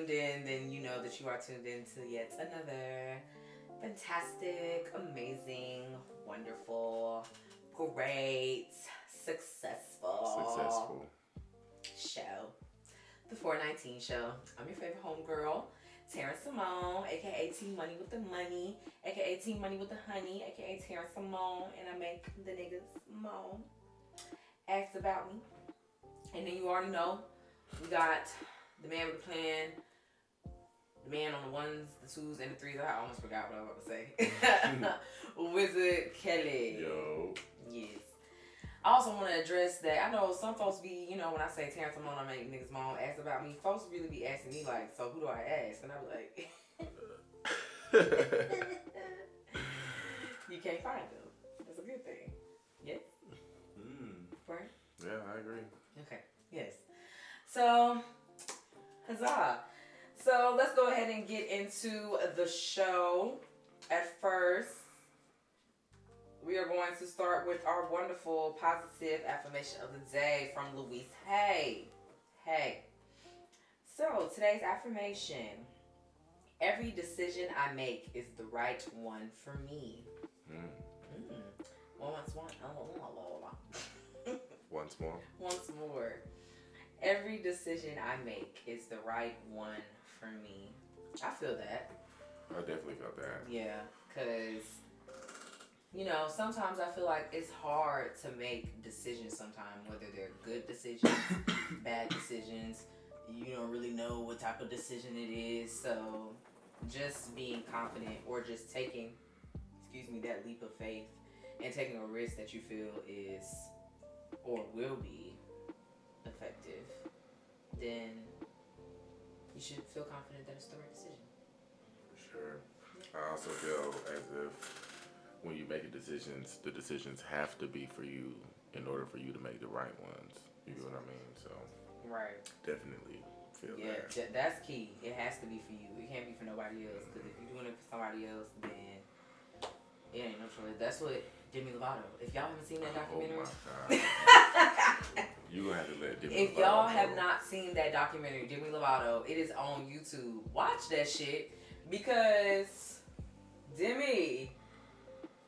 tuned in, then you know that you are tuned in to yet another fantastic, amazing, wonderful, great, successful show. The 419 Show. I'm your favorite homegirl, Terrence Simone, aka T Money with the Money, aka T Money with the Honey, aka Terrence Simone, and I make the niggas moan. Ask about me. And then you already know, we got the man with the plan, the man on the ones, the twos, and the threes. I almost forgot what I was about to say. Wizard Kelly. Yo. Yes. I also want to address that. I know some folks be, when I say Terrence Simone, I make niggas mom ask about me. Folks really be asking me like, so who do I ask? And I be like, you can't find them. That's a good thing. Yes. Right? Yeah, I agree. Okay. Yes. So, huzzah. So let's go ahead and get into the show. At first, we are going to start with our wonderful positive affirmation of the day from Louise. Hey. So today's affirmation: every decision I make is the right one for me. Once more. Every decision I make is the right one for me. I feel that. I definitely felt that. Yeah, because, sometimes I feel like it's hard to make decisions sometimes, whether they're good decisions, bad decisions. You don't really know what type of decision it is. So just being confident or just taking, that leap of faith and taking a risk that you feel is or will be effective, then you should feel confident that it's the right decision. Sure. I also feel as if when you make decisions, the decisions have to be for you in order for you to make the right ones. You know what I mean? So right. Definitely feel that. Yeah, that's key. It has to be for you. It can't be for nobody else. Because if you're doing it for somebody else, then it ain't no choice. That's what Demi Lovato. If y'all haven't seen that documentary, oh my God. You gonna have to let Demi Lovato. If y'all have not seen that documentary, Demi Lovato, it is on YouTube. Watch that shit because Demi,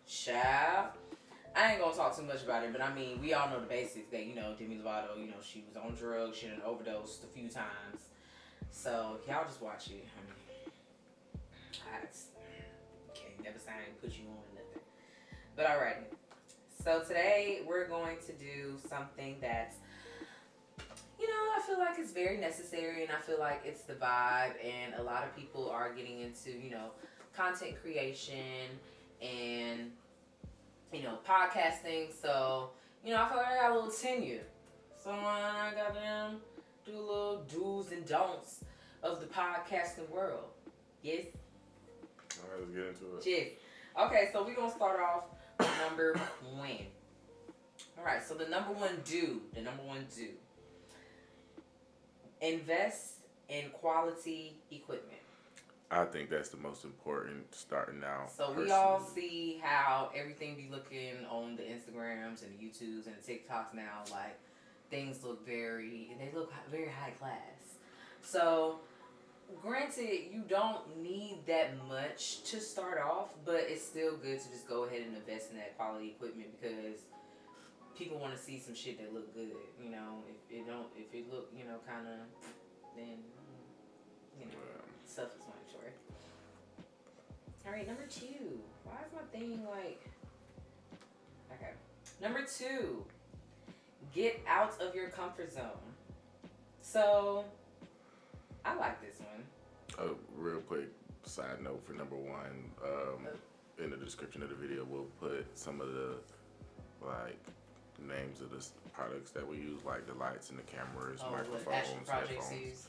child. I ain't gonna talk too much about it, but I mean, we all know the basics that, Demi Lovato, she was on drugs, she done overdosed a few times. So, y'all just watch it. I can't never say I ain't put you on or nothing. But alrighty. So, today we're going to do something that, I feel like it's very necessary and I feel like it's the vibe, and a lot of people are getting into, content creation and podcasting. So, I feel like I got a little tenure. So I got them do a little do's and don'ts of the podcasting world. Yes? Alright, let's get into it. Yes. Okay, so we're going to start off with number one. Alright, so the number one do. Invest in quality equipment. I think that's the most important starting out. So we all see how everything be looking on the Instagrams and the YouTubes and the TikToks now. Like, things look very high class. So, granted, you don't need that much to start off, but it's still good to just go ahead and invest in that quality equipment because people want to see some shit that look good. If it look, kind of, then, self-explanatory. All right, number two. Why is my thing like... Okay. Number two. Get out of your comfort zone. So, I like this one. A real quick side note for number one. In the description of the video, we'll put some of the, names of the products that we use, like the lights and the cameras, microphones, headphones. Yes.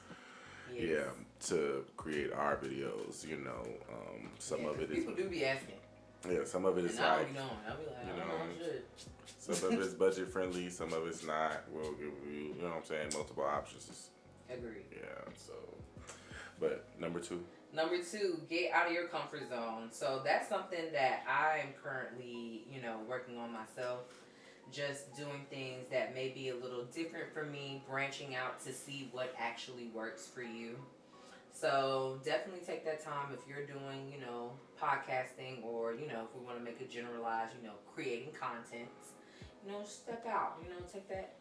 Yeah, to create our videos, some of it is... People do be asking. Yeah, some of it is I'll like... be knowing. I'll be like, shit. Some of it's budget friendly, some of it's not. We'll give you, multiple options. Agreed. Yeah, so... But number two, get out of your comfort zone. So that's something that I'm currently, working on myself. Just doing things that may be a little different for me, branching out to see what actually works for you. So definitely take that time if you're doing, podcasting, or, if we want to make it generalized, creating content, step out, take that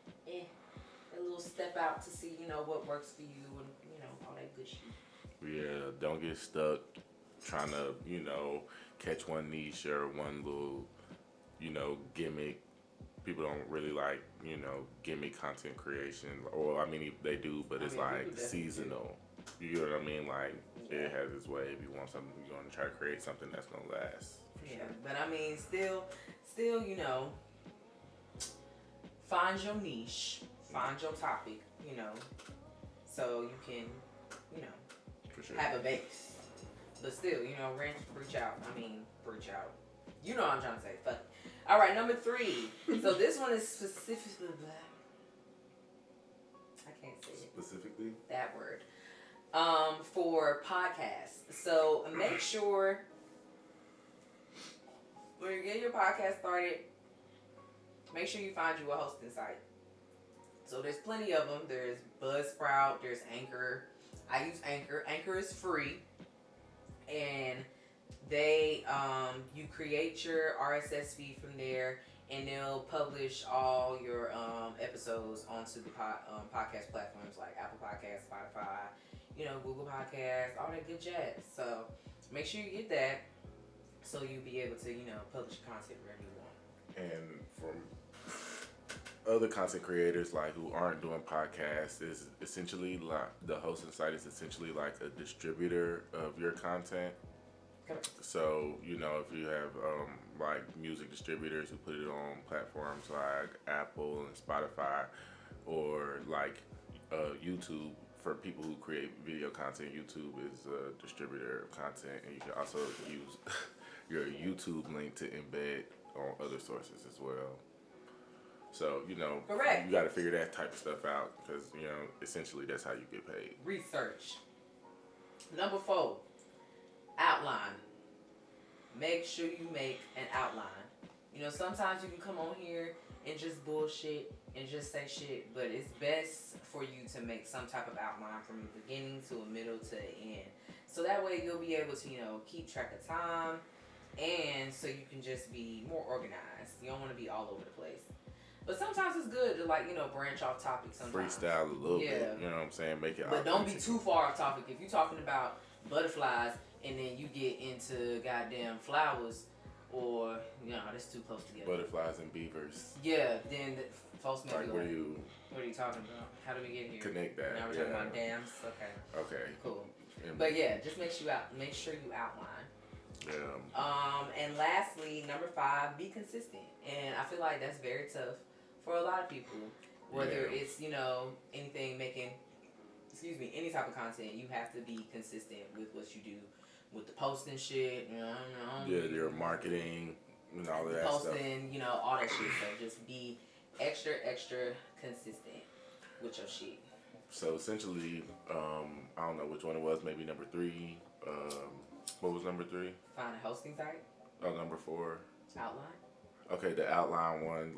little step out to see, what works for you and, all that good shit. Yeah, don't get stuck trying to, catch one niche or one little, gimmick. People don't really like, gimmick content creation. Or, I mean, they do, but it's like seasonal. You know what I mean? Like, it has its way. If you want something, you're going to try to create something that's going to last. Yeah, sure. But I mean, still, find your niche, find your topic, so you can, For sure. have a base. But still, reach out. Reach out. You know what I'm trying to say. Fuck it. All right, number 3. So this one is specifically, I can't say it. Specifically? That word. For podcasts. So make sure when you get your podcast started, make sure you find you a hosting site. So there's plenty of them. There's Buzzsprout, there's Anchor. I use Anchor. Anchor is free. And they, you create your RSS feed from there, and they'll publish all your episodes onto the podcast platforms like Apple Podcasts, Spotify, Google Podcasts, all that good jazz. So make sure you get that, so you'll be able to, publish content wherever you want. And from other content creators like who aren't doing podcasts, is essentially like the hosting site is essentially like a distributor of your content. So, if you have like music distributors who put it on platforms like Apple and Spotify, or like YouTube, for people who create video content, YouTube is a distributor of content, and you can also use your YouTube link to embed on other sources as well. So, Correct. You got to figure that type of stuff out because, essentially that's how you get paid. Research. Number 4, outline. Make sure you make an outline. Sometimes you can come on here and just bullshit and just say shit, but it's best for you to make some type of outline from the beginning to a middle to the end. So that way you'll be able to, keep track of time, and so you can just be more organized. You don't want to be all over the place. But sometimes it's good to branch off topics sometimes. Freestyle a little bit, you know what I'm saying? Make it. But don't be too far off topic. If you're talking about butterflies and then you get into goddamn flowers, or that's too close together. Butterflies and beavers. Yeah, then folks may be like, what are you talking about? How do we get here? Connect that. Now we're talking about dams. Okay. Cool. But yeah, just make sure you outline. Yeah. And lastly, number 5, be consistent. And I feel like that's very tough for a lot of people. Whether it's, any type of content, you have to be consistent with what you do, with the posting shit, Yeah, your marketing and all of that posting, stuff. All that shit. So just be extra consistent with your shit. So essentially, I don't know which one it was, maybe number 3. What was number 3? Find a hosting site. Oh, number 4. Outline. Okay, the outline one,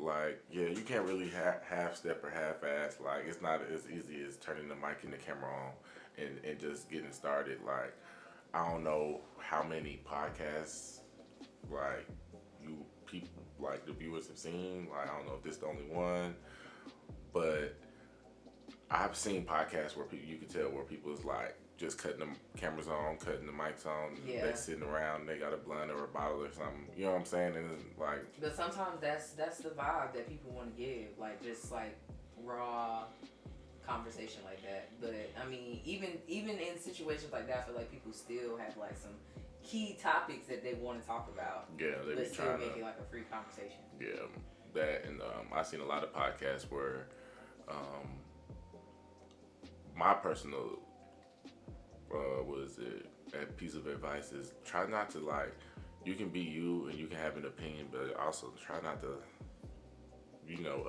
you can't really half-step or half-ass. Like, it's not as easy as turning the mic and the camera on and just getting started. Like, I don't know how many podcasts, the viewers have seen. Like, I don't know if this is the only one. But I've seen podcasts where you can tell where people is, just cutting the cameras on, cutting the mics on. Yeah. They sitting around, they got a blunt or a bottle or something. You know what I'm saying? And But sometimes that's the vibe that people want to give, just raw conversation like that. But I mean, even in situations like that, I feel like people still have some key topics that they want to talk about. Yeah, they but be still trying make to it a free conversation. Yeah, that, and I've seen a lot of podcasts where my personal a piece of advice is try not to you can be you and you can have an opinion, but also try not to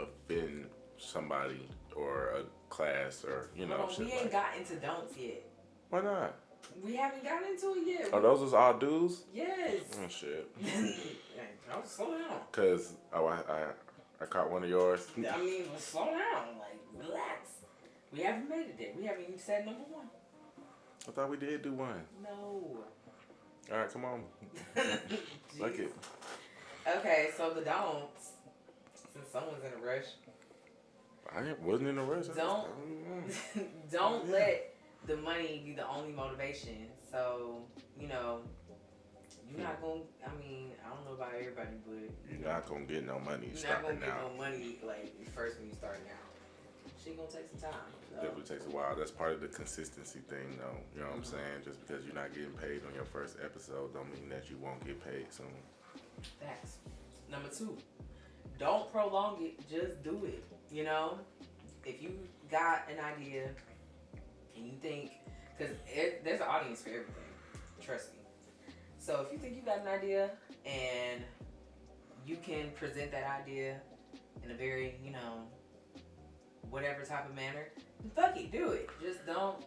offend somebody or a class or shit. We ain't got into don'ts yet. Why not? We haven't gotten into it yet. Oh, those was all dudes? Yes. Oh shit. Don't slow down. Cause I caught one of yours. I mean, slow down. Relax. We haven't made it there. We haven't even said number 1. I thought we did do one. No. All right, come on. Like it. Okay, so the don'ts. Since someone's in a rush. I wasn't in a rush. Don't let the money be the only motivation. So, you know, you're not going to, I mean, I don't know about everybody, but. You're not going to get no money you're starting out. You're not going to get no money, like, first when you starting out. Shit going to take some time. So. Definitely takes a while. That's part of the consistency thing, though. You know what I'm saying? Just because you're not getting paid on your first episode don't mean that you won't get paid soon. Facts. Number 2, don't prolong it. Just do it. You know? If you got an idea and you think, because there's an audience for everything. Trust me. So if you think you got an idea and you can present that idea in a very, you know, whatever type of manner, fuck it, do it. Just don't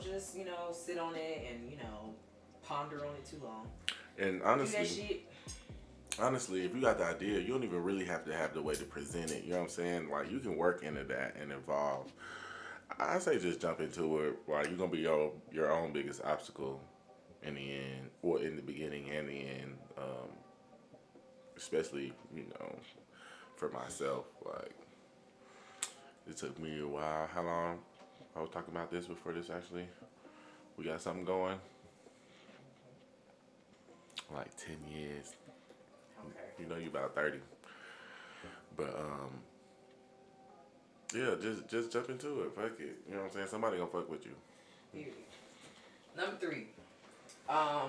just, you know, sit on it and, you know, ponder on it too long. And honestly, if you got the idea, you don't even really have to have the way to present it. You know what I'm saying? Like, you can work into that and evolve. I say just jump into it. Like, you're going to be your own biggest obstacle in the end, or in the beginning and the end. Especially, you know, for myself. Like, it took me a while. How long? I was talking about this before this, actually. We got something going. Like 10 years. Okay. You know, you about 30. But, yeah, just jump into it. Fuck it. You know what I'm saying? Somebody gonna fuck with you. Period. Number 3. I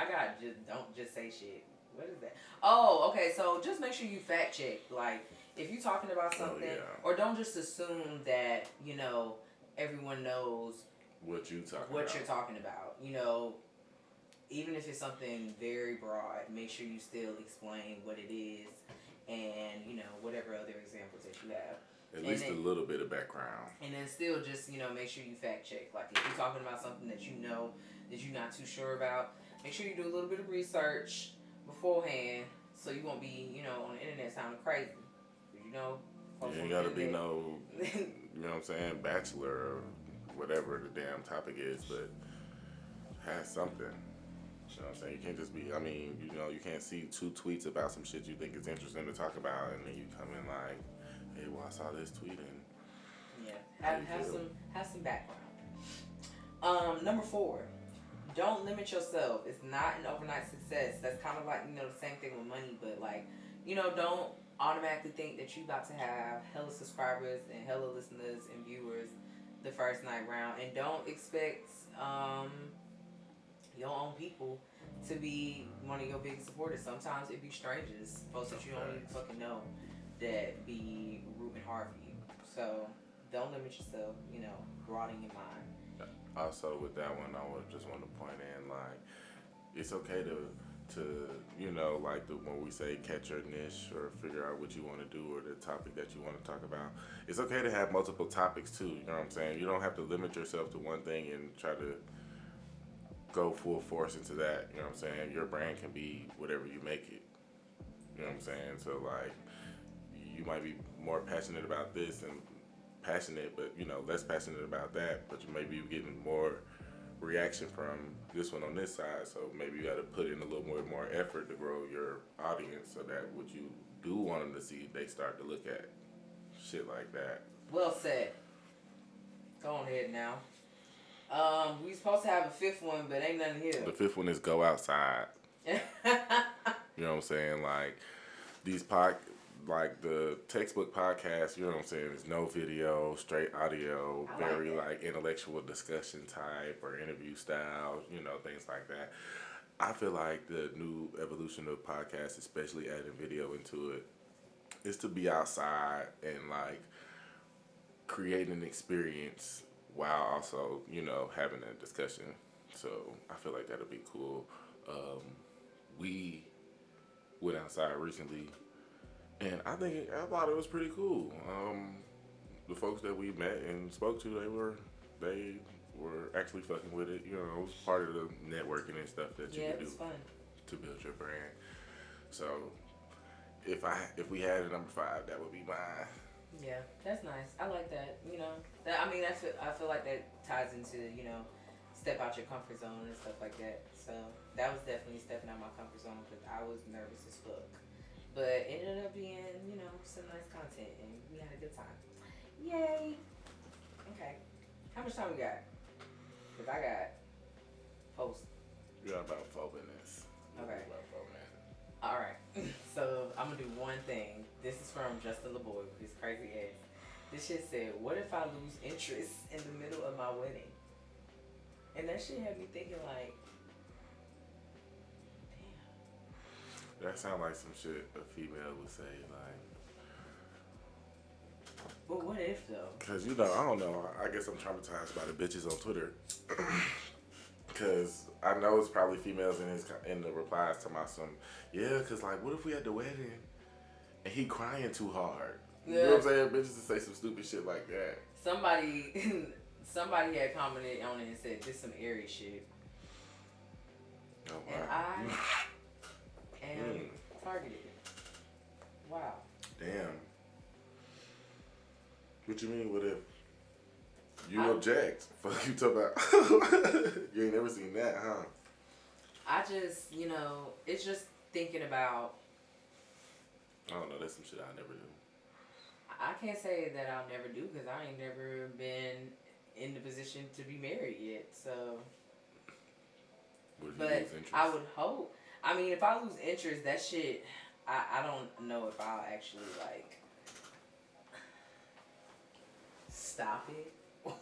got don't just say shit. What is that? Oh, okay. So just make sure you fact check. Like, if you're talking about something, or don't just assume that, you know, everyone knows what you're talking about. You know, even if it's something very broad, make sure you still explain what it is and, you know, whatever other examples that you have. At least a little bit of background. And then still just, you know, make sure you fact check. Like, if you're talking about something that you know that you're not too sure about, make sure you do a little bit of research beforehand so you won't be, you know, on the internet sounding crazy. You know? You ain't gotta be no, you know what I'm saying, bachelor or whatever the damn topic is, but have something. You know what I'm saying? You can't just be, I mean, you know, you can't see 2 tweets about some shit you think is interesting to talk about, and then you come in like, hey, well, I saw this tweet and have some background. Number 4, don't limit yourself. It's not an overnight success. That's kind of like, you know, the same thing with money, but like, you know, don't automatically think that you got to have hella subscribers and hella listeners and viewers the first night round, and don't expect your own people to be one of your biggest supporters. Sometimes it be strangers, folks that you don't even fucking know, that be rooting hard for you. So don't limit yourself, you know, broaden your mind. Also with that one, I would just want to point in, like, it's okay to you know, like when we say catch your niche or figure out what you want to do or the topic that you want to talk about, it's okay to have multiple topics too. You know what I'm saying? You don't have to limit yourself to one thing and try to go full force into that. You know what I'm saying? Your brand can be whatever you make it. You know what I'm saying? So like, you might be more passionate about this and passionate, but you know, less passionate about that, but you may be getting more reaction from this one on this side, so maybe you got to put in a little more effort to grow your audience so that what you do want them to see, they start to look at shit like that. Well said. Go on ahead now. We supposed to have a 5th one, but ain't nothing here. The 5th one is go outside. You know what I'm saying? Like these like the textbook podcast, you know what I'm saying, is no video, straight audio, very like intellectual discussion type or interview style, you know, things like that. I feel like the new evolution of podcasts, especially adding video into it, is to be outside and like create an experience while also, you know, having a discussion. So I feel like that'll be cool. We went outside recently, and I thought it was pretty cool. The folks that we met and spoke to, they were actually fucking with it. You know, it was part of the networking and stuff that you could do to build your brand. So if we had a number 5, that would be mine. Yeah, that's nice. I like that. You know, I feel like that ties into, you know, step out your comfort zone and stuff like that. So that was definitely stepping out my comfort zone because I was nervous as fuck. But it ended up being, you know, some nice content and we had a good time. Yay! Okay. How much time we got? Because I got post. You got about 4 minutes. Okay. About 4 minutes. Alright. So I'm going to do one thing. This is from Justin LeBoy with his crazy ass. This shit said, what if I lose interest in the middle of my wedding? And that shit had me thinking like, damn. That sounds like some shit a female would say, like. But what if though? Cause you know, I don't know. I guess I'm traumatized by the bitches on Twitter. Cause I know it's probably females in the replies to my son. Yeah, cause like, what if we at the wedding and he crying too hard? You know what I'm saying? Bitches to say some stupid shit like that. Somebody had commented on it and said this some airy shit. Oh wow. And I am targeted. Wow. Damn. What you mean? What if you object? Fuck you talk about? You ain't never seen that, huh? I just, you know, it's just thinking about. I don't know. That's some shit I never do. I can't say that I'll never do because I ain't never been in the position to be married yet. So. But I would hope. I mean, if I lose interest, that shit, I don't know if I'll actually like stop it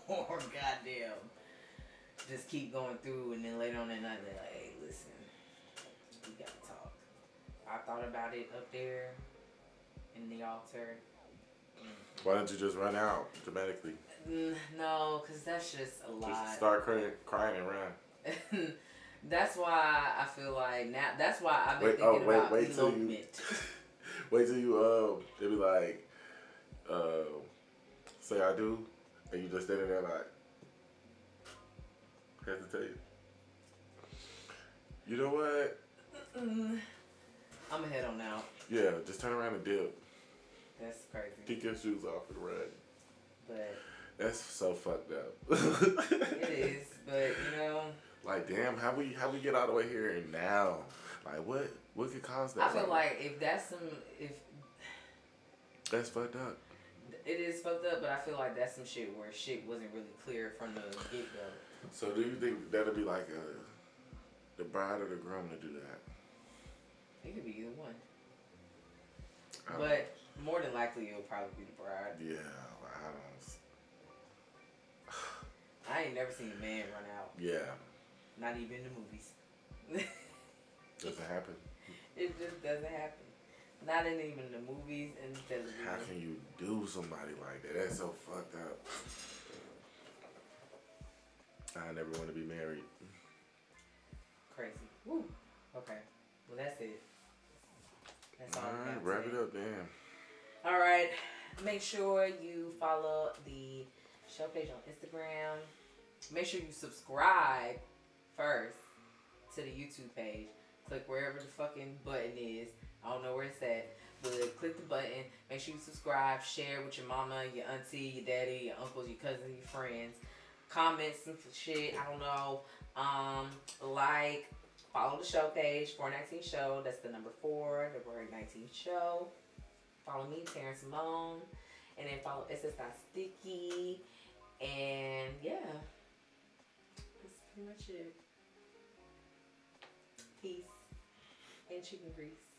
or goddamn just keep going through and then later on that night they're like, hey, listen, we gotta talk. I thought about it up there in the altar. Why don't you just run out dramatically? No, because that's just a lot. Just start crying and run. That's why I feel like now. That's why I've been thinking about elopement. Wait till you they be like, say I do, and you just standing there like hesitate. You know what? I'm head on out. Yeah, just turn around and dip. That's crazy. Kick your shoes off and run. But that's so fucked up. It is, but you know. Like damn, how we get all the way here and now? Like what could cause that? I feel like if that's that's fucked up. It is fucked up, but I feel like that's some shit where shit wasn't really clear from the get go. So do you think that'll be like the bride or the groom to do that? It could be either one. But more than likely it'll probably be the bride. Yeah, I ain't never seen a man run out. Yeah. Not even in the movies. Doesn't happen. It just doesn't happen. Not in even the movies and television. How can you do somebody like that? That's so fucked up. I never want to be married. Crazy. Woo. Okay. Well, that's it. That's all. All right, wrap it up then. All right. Make sure you follow the show page on Instagram. Make sure you subscribe first to the YouTube page. Click wherever the fucking button is. I don't know where it's at, but click the button. Make sure you subscribe, share with your mama, your auntie, your daddy, your uncles, your cousins, your friends. Comment some shit. I don't know. Like, follow the show page, 419 Show. That's the number 4, the word 19 Show. Follow me, Terrence Simone. And then follow SS.Sticky. And yeah. That's pretty much it. Peace and chicken grease.